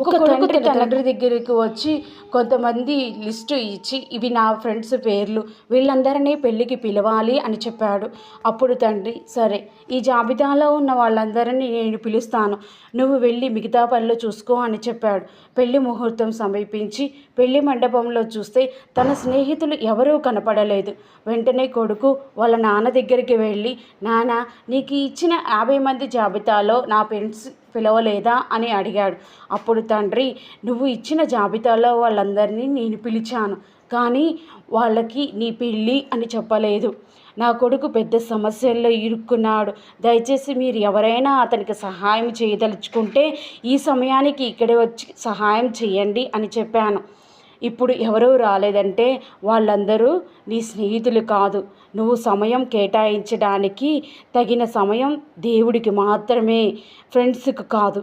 ఒక కొడుకు తన తండ్రి దగ్గరికి వచ్చి కొంతమంది లిస్టు ఇచ్చి, ఇవి నా ఫ్రెండ్స్ పేర్లు, వీళ్ళందరినీ పెళ్ళికి పిలవాలి అని చెప్పాడు. అప్పుడు తండ్రి, సరే, ఈ జాబితాలో ఉన్న వాళ్ళందరినీ నేను పిలుస్తాను, నువ్వు వెళ్ళి మిగతా పనులు చూసుకో అని చెప్పాడు. పెళ్లి ముహూర్తం సమీపించి పెళ్లి మండపంలో చూస్తే తన స్నేహితులు ఎవరూ కనపడలేదు. వెంటనే కొడుకు వాళ్ళ నాన్న దగ్గరికి వెళ్ళి, నాన్న, నీకు ఇచ్చిన 50 మంది జాబితాలో నా ఫ్రెండ్స్ పిలవలేదా అని అడిగాడు. అప్పుడు తండ్రి, నువ్వు ఇచ్చిన జాబితాలో వాళ్ళందరినీ నేను పిలిచాను, కానీ వాళ్ళకి నీ పెళ్ళి అని చెప్పలేదు. నా కొడుకు పెద్ద సమస్యల్లో ఇరుక్కున్నాడు. దయచేసి మీరు ఎవరైనా అతనికి సహాయం చేయదలుచుకుంటే ఈ సమయానికి ఇక్కడే వచ్చి సహాయం చేయండి అని చెప్పాను. ఇప్పుడు ఎవరూ రాలేదంటే వాళ్ళందరూ నీ స్నేహితులు కాదు. నువ్వు సమయం కేటాయించడానికి తగిన సమయం దేవుడికి మాత్రమే, ఫ్రెండ్స్కి కాదు.